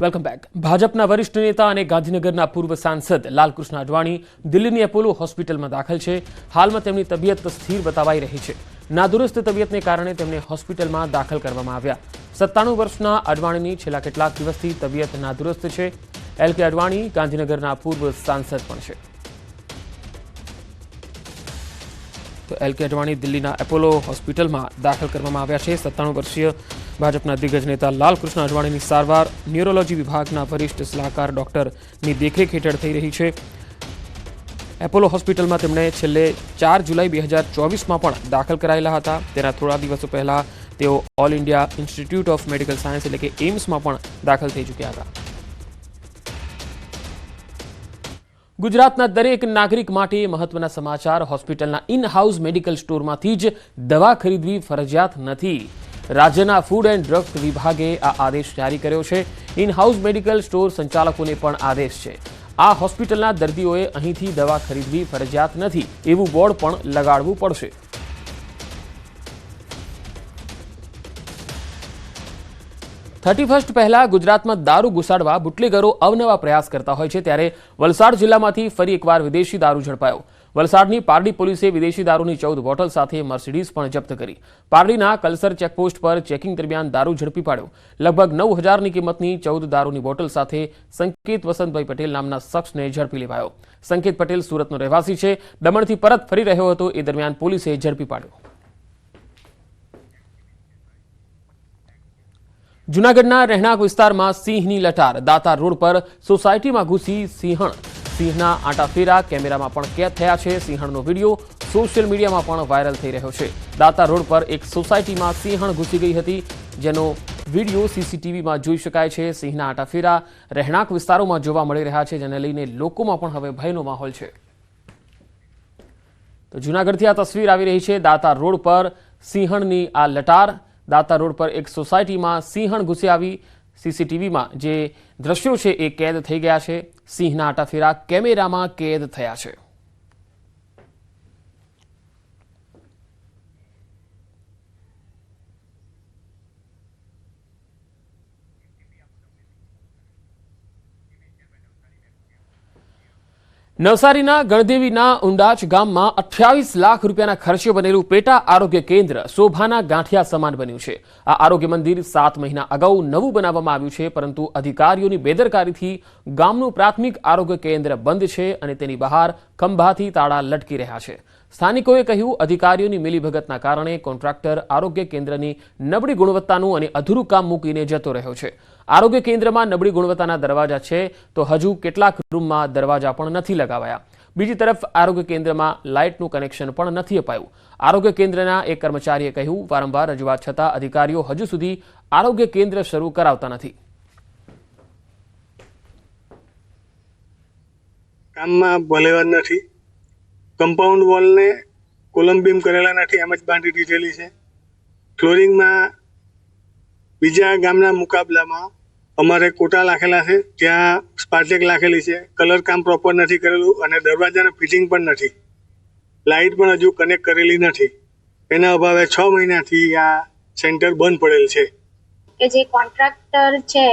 Welcome back. ભાજપના વરિષ્ઠ નેતા અને ગાંધીનગરના પૂર્વ સાંસદ લાલકૃષ્ણ અડવાણી દિલ્હીની એપોલો હોસ્પિટલમાં દાખલ છે. હાલમાં તેમની તબિયત સ્થિર બતાવાઈ રહી છે. નાદુરસ્ત તબિયતને કારણે તેમને હોસ્પિટલમાં દાખલ કરવામાં આવ્યા. 97 વર્ષના અડવાણીની છેલ્લા કેટલાક દિવસથી તબિયત નાદુરસ્ત છે. એલ કે અડવાણી ગાંધીનગરના પૂર્વ સાંસદ પણ છે. તો એલ કે અડવાણી દિલ્હીના એપોલો હોસ્પિટલમાં દાખલ કરવામાં આવ્યા છે. 97 વર્ષીય ભાજપના દિગ્ગજ નેતા લાલકૃષ્ણ અડવાણીની સારવાર ન્યુરોલોજી વિભાગના વરિષ્ઠ સલાહકાર ડોક્ટરની દેખરેખ હેઠળ થઈ રહી છે. એપોલો હોસ્પિટલમાં તેમણે છેલ્લે 4 જુલાઈ 2024માં પણ દાખલ કરાયેલા હતા. તેના થોડા દિવસો પહેલા તેઓ all India institute of medical science એટલે કે એમ્સમાં પણ દાખલ થઈ ચૂક્યા હતા. ગુજરાતના દરેક નાગરિક માટે મહત્વના સમાચાર. હોસ્પિટલના ઇન હાઉસ મેડિકલ સ્ટોરમાંથી જ દવા ખરીદવી ફરજિયાત નથી. રાજ્યના ફૂડ એન્ડ ડ્રગ વિભાગે આ આદેશ જારી કર્યો છે. ઇન હાઉસ મેડિકલ સ્ટોર સંચાલકોને પણ આદેશ છે. આ હોસ્પિટલના દર્દીઓએ અહીંથી દવા ખરીદવી ફરજિયાત નથી એવું બોર્ડ પણ લગાડવું પડશે. પહેલા ગુજરાતમાં દારૂ ઘુસાડવા બુટલેગરો અવનવા પ્રયાસ કરતા હોય છે, ત્યારે વલસાડ જિલ્લામાંથી ફરી એકવાર વિદેશી દારૂ ઝડપાયો. વલસાડની પારડી પોલીસે વિદેશી દારૂની 14 બોટલ સાથે મર્સિડીઝ પણ જપ્ત કરી. પારડીના કલસર ચેકપોસ્ટ પર ચેકિંગ દરમિયાન દારૂ ઝડપી પાડ્યો. લગભગ 9,000ની કિંમતની 14 દારૂની બોટલ સાથે સંકેત વસંતભાઈ પટેલ નામના શખ્સને ઝડપી લેવાયો. સંકેત પટેલ સુરતનો રહેવાસી છે. દમણથી પરત ફરી રહ્યો હતો. એ દરમિયાન પોલીસે ઝડપી પાડ્યો. જૂનાગઢના રહેણાંક વિસ્તારમાં સિંહની લટાર. દાતાર રોડ પર સોસાયટીમાં ઘૂસી સિંહના આંટાફેરા કેમેરામાં પણ કેદ થયા છે. સિંહણનો વિડીયો સોશિયલ મીડિયામાં પણ વાયરલ થઈ રહ્યો છે. દાતાર રોડ પર એક સોસાયટીમાં સિંહણ ઘૂસી ગઈ હતી, જેનો વિડીયો સીસીટીવીમાં જોઈ શકાય છે. સિંહના આંટાફેરા રહેણાંક વિસ્તારોમાં જોવા મળી રહ્યા છે, જેને લઈને લોકોમાં પણ હવે ભયનો માહોલ છે. તો જૂનાગઢથી આ તસવીર આવી રહી છે. દાતાર રોડ પર સિંહણની આ લટાર. દાતાર રોડ પર એક સોસાયટીમાં સિંહણ ઘૂસી આવી. સીસીટીવીમાં જે દ્રશ્યો છે એ કેદ થઈ ગયા છે. સિંહના આંટાફેરા કેમેરામાં કેદ થયા છે. નવસારીના ગણદેવીના ઉંડાચ ગામમાં 28 લાખ રૂપિયાના ખર્ચે બનેલું પેટા આરોગ્ય કેન્દ્ર શોભાના ગાંઠિયા સમાન બન્યું છે. આ આરોગ્ય મંદિર 7 મહિના અગાઉ નવું બનાવવામાં આવ્યું છે, પરંતુ અધિકારીઓની બેદરકારીથી ગામનું પ્રાથમિક આરોગ્ય કેન્દ્ર બંધ છે અને તેની બહાર ખંભાથી તાળા લટકી રહ્યા છે. સ્થાનિકોએ કહ્યું, અધિકારીઓની મિલીભગતના કારણે કોન્ટ્રાક્ટર આરોગ્ય કેન્દ્રની નબળી ગુણવત્તાનું અને અધૂરું કામ મૂકીને જતો રહ્યો છે. આરોગ્ય કેન્દ્રમાં નબળી ગુણવત્તાના દરવાજા છે, તો હજુ કેટલાક રૂમમાં દરવાજા પણ નથી લગાવાયા. બીજી તરફ આરોગ્ય કેન્દ્રમાં લાઇટનું કનેક્શન પણ નથી અપાયું. આરોગ્ય કેન્દ્રના એક કર્મચારીએ કહ્યું, વારંવાર રજૂઆત છતાં અધિકારીઓ હજુ સુધી આરોગ્ય કેન્દ્ર શરૂ કરાવતા નથી. કામમાં ભલેવાર નથી. કમ્પાઉન્ડ વોલને કોલમ બીમ કરેલા નથી, એમ જ બાંધી દીધેલી છે. ફ્લોરિંગમાં બીજા ગામના મુકાબલામાં અમારે કોટા લાખેલા છે, ત્યાં સ્પાર્ટેક લાખેલી છે. કલર કામ પ્રોપર નથી કરેલું અને દરવાજાનું ફિટિંગ પણ નથી. લાઇટ પણ હજુ કનેક્ટ કરેલી નથી. એના અભાવે 6 મહિનાથી આ સેન્ટર બંધ પડેલ છે. કે જે કોન્ટ્રાક્ટર છે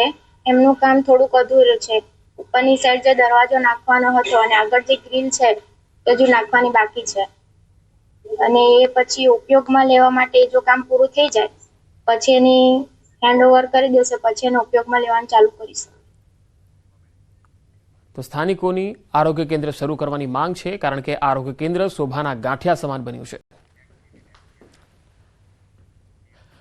એમનું કામ થોડુંક અધૂરું છે. ઉપરની સાઈડ જે દરવાજો નાખવાનો હતો અને આગળ જે ગ્રીલ છે એ હજુ નાખવાની બાકી છે, અને એ પછી ઉપયોગમાં લેવા માટે જો કામ પૂરું થઈ જાય પછી એની હેન્ડઓવર કરી દેશે, પછી એનો ઉપયોગમાં લેવાનું ચાલુ કરીશું. તો સ્થાનિકોની આરોગ્ય કેન્દ્ર શરૂ કરવાની માંગ છે, કારણ કે આરોગ્ય કેન્દ્ર શોભાના ગાંઠિયા સમાન બન્યું છે.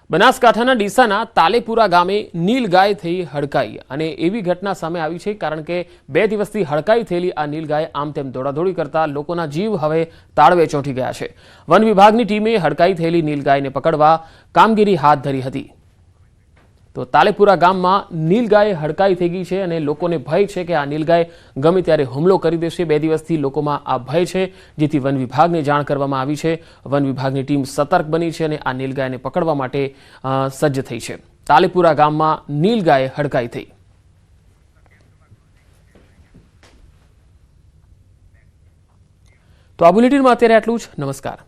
બનાસકાંઠાના ડીસાના તાલેપુરા ગામે નીલગાય થઈ હડકાઈ, અને એવી ઘટના સામે આવી છે કારણ કે 2 દિવસથી હડકાઈ થયેલી આ નીલગાય આમ તેમ દોડાદોડી કરતા લોકોના જીવ હવે તાળવે ચોંટી ગયા છે. વન વિભાગની ટીમે હડકાઈ થયેલી નીલગાયને પકડવા કામગીરી હાથ ધરી હતી. તો તાલેપુરા ગામમાં નીલગાય હડકાઈ થઈ ગઈ છે અને લોકોને ભય છે કે આ નીલગાય ગમે ત્યારે હુમલો કરી દેશે. 2 દિવસથી લોકોમાં આ ભય છે, જેથી વન વિભાગને જાણ કરવામાં આવી છે. વન વિભાગની ટીમ સતર્ક બની છે અને આ નીલગાયને પકડવા માટે સજ્જ થઈ છે. તાલેપુરા ગામમાં નીલગાય હડકાઈ થઈ. તો આ બુલેટિનમાં અત્યારે આટલું જ. નમસ્કાર.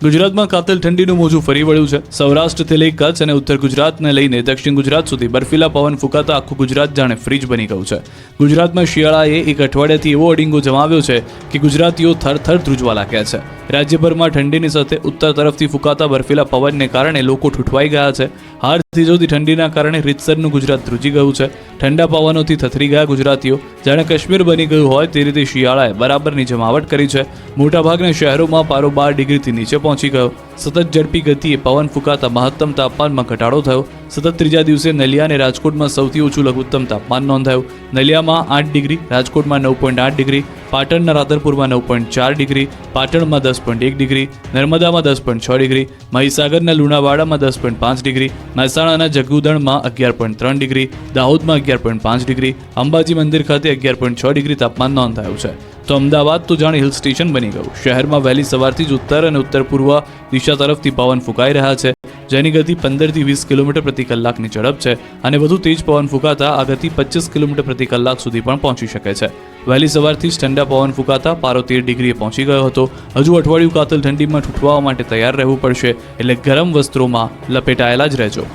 ગુજરાતમાં કાતિલ ઠંડીનું મોજું ફરી વળ્યું છે. સૌરાષ્ટ્રથી લઈ કચ્છ અને ઉત્તર ગુજરાતને લઈને દક્ષિણ ગુજરાત સુધી બર્ફીલા પવન ફૂંકાતા આખું ગુજરાત જાણે ફ્રીજ બની ગયું છે. ગુજરાતમાં શિયાળાએ એક અઠવાડિયાથી એવો અડીંગો જમાવ્યો છે કે ગુજરાતીઓ થરથર ધ્રુજવા લાગ્યા છે. રાજ્યભરમાં ઠંડીની સાથે ઉત્તર તરફથી ફૂંકાતા બર્ફીલા પવનને કારણે લોકો ઠૂઠવાઈ ગયા છે. હાડ થીજોતી ઠંડીના કારણે રીતસરનું ગુજરાત ધ્રુજી ગયું છે. ઠંડા પવનોથી થથરી ગયા ગુજરાતીઓ જાણે કાશ્મીર બની ગયું હોય તે રીતે શિયાળાએ બરાબરની જમાવટ કરી છે. મોટાભાગના શહેરોમાં પારો 12 ડિગ્રીથી નીચે પહોંચી ગયો. સતત ઝડપી ગતિએ પવન ફૂંકાતા મહત્તમ તાપમાનમાં ઘટાડો થયો. સતત ત્રીજા દિવસે નલિયા અને રાજકોટમાં સૌથી ઓછું લઘુત્તમ તાપમાન નોંધાયું. નલિયામાં 8 ડિગ્રી, રાજકોટમાં 9.8 ડિગ્રી, પાટણના રાધરપુરમાં 9.4 ડિગ્રી, પાટણમાં 10.1 ડિગ્રી, નર્મદામાં 10.6 ડિગ્રી, મહીસાગરના લુણાવાડામાં 10.5 ડિગ્રી, મહેસાણાના જગુદણમાં 11.3 ડિગ્રી, દાહોદમાં 11.5 ડિગ્રી, અંબાજી મંદિર ખાતે 11.6 ડિગ્રી તાપમાન નોંધાયું છે. તો અમદાવાદ તો જાણે હિલ સ્ટેશન બની ગયું. શહેરમાં વહેલી સવારથી જ ઉત્તર અને ઉત્તર પૂર્વ દિશા તરફથી પવન ફૂંકાઈ રહ્યા છે, જેની ગતિ 15 થી 20 કિલોમીટર પ્રતિ કલાકની ઝડપ છે અને વધુ તેજ પવન ફૂંકાતા આ ગતિ 25 કિલોમીટર પ્રતિ કલાક સુધી પણ પહોંચી શકે છે. વહેલી સવારથી જ ઠંડા પવન ફૂંકાતા પારો 13 ડિગ્રીએ પહોંચી ગયો હતો. હજુ અઠવાડિયું કાતિલ ઠંડીમાં ઠૂઠવા માટે તૈયાર રહેવું પડશે, એટલે ગરમ વસ્ત્રોમાં લપેટાયેલા જ રહેજો.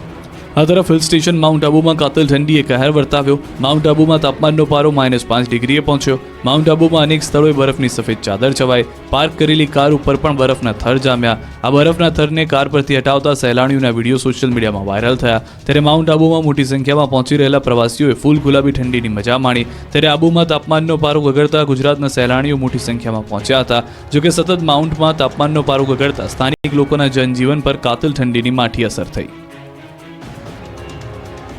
આ તરફ હિલ સ્ટેશન માઉન્ટ આબુમાં કાતિલ ઠંડીએ કહેર વર્તાવ્યો. માઉન્ટ આબુમાં તાપમાનનો પારો -5 ડિગ્રીએ પહોંચ્યો. માઉન્ટ આબુમાં અનેક સ્થળોએ બરફની સફેદ ચાદર છવાઈ. પાર્ક કરેલી કાર ઉપર પણ બરફના થર જામ્યા. આ બરફના થરને કાર પરથી હટાવતા સહેલાણીઓના વિડીયો સોશિયલ મીડિયામાં વાયરલ થયા. ત્યારે માઉન્ટ આબુમાં મોટી સંખ્યામાં પહોંચી રહેલા પ્રવાસીઓએ ફૂલ ગુલાબી ઠંડીની મજા માણી. ત્યારે આબુમાં તાપમાનનો પારો ગગડતા ગુજરાતના સહેલાણીઓ મોટી સંખ્યામાં પહોંચ્યા હતા. જોકે સતત માઉન્ટમાં તાપમાનનો પારો ગગડતા સ્થાનિક લોકોના જનજીવન પર કાતિલ ઠંડીની માઠી અસર થઈ.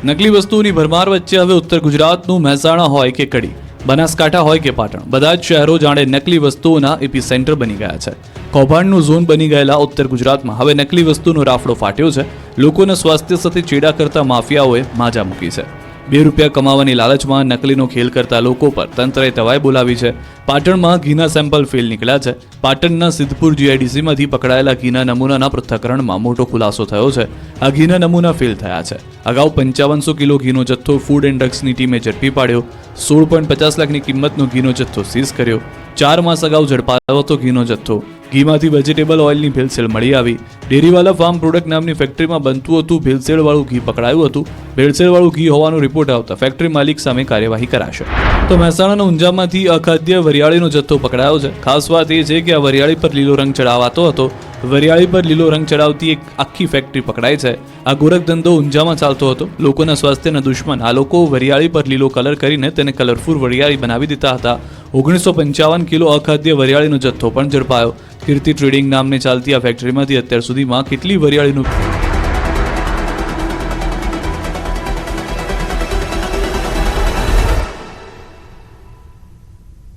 નકલી વસ્તુઓની ભરમાર વચ્ચે હવે ઉત્તર ગુજરાતનું મહેસાણા હોય કે કડી, બનાસકાંઠા હોય કે પાટણ, બધા જ શહેરો જાણે નકલી વસ્તુઓના એપી સેન્ટર બની ગયા છે. કૌભાંડનું ઝોન બની ગયેલા ઉત્તર ગુજરાતમાં હવે નકલી વસ્તુનો રાફડો ફાટ્યો છે. લોકોના સ્વાસ્થ્ય સાથે ચેડા કરતા માફિયાઓએ માજા મૂકી છે. 2 રૂપિયા કમાવાની લાલચમાં નકલીનો ખેલ કરતા લોકો પર તંત્રએ તવાઈ બોલાવી છે. પાટણમાં ઘીના સેમ્પલ ફેલ નીકળ્યા છે. પાટણના સિદ્ધપુર જીઆઈડીસીમાંથી પકડાયેલા ઘીના નમૂનાના પૃથ્થકરણમાં મોટો ખુલાસો થયો છે. આ ઘીના નમૂના ફેલ થયા છે. અગાઉ 5500 કિલો ઘીનો જથ્થો ફૂડ એન્ડ ડ્રગ્સની ટીમે ઝડપી પાડ્યો. 16.50 લાખની કિંમતનો ઘીનો જથ્થો સીઝ કર્યો. 4 માસ અગાઉ ઝડપાયો હતો ઘીનો જથ્થો. ઘીમાંથી વેજીટેબલ ઓઇલની ભેળસેળ મળી આવી. ડેરીવાલા ફાર્મ પ્રોડક્ટ નામની ફેક્ટરીમાં બનતું હતું ભેળસેળવાળું ઘી પકડાયું હતું. ભેળસેળવાળું ઘી હોવાનો રિપોર્ટ આવતા ફેક્ટરી માલિક સામે કાર્યવાહી કરાશે. તો મહેસાણાના ઊંઝામાંથી અખાદ્ય વરિયાળીનો જથ્થો પકડાયો છે. ખાસ વાત એ છે કે આ વરિયાળી પર લીલો રંગ ચડાવાતો હતો. વરિયાળી પર લીલો રંગ ચડાવતી એક આખી ફેક્ટરી પકડાઈ છે. આ ગોરખ ધંધો ઊંઝામાં ચાલતો હતો. લોકોના સ્વાસ્થ્યના દુશ્મન આ લોકો વરિયાળી પર લીલો કલર કરીને તેને કલરફુલ વરિયાળી બનાવી દેતા હતા. 1955 કિલો અખાદ્ય વરિયાળીનો જથ્થો પણ ઝડપાયો. કીર્તિ ટ્રેડિંગ નામને ચાલતી આ ફેક્ટરીમાંથી અત્યાર સુધીમાં કેટલી વરિયાળીનું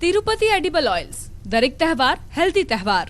તિરુપતિ એડિબલ ઓઇલ્સ, દરેક તહેવાર હેલ્ધી તહેવાર.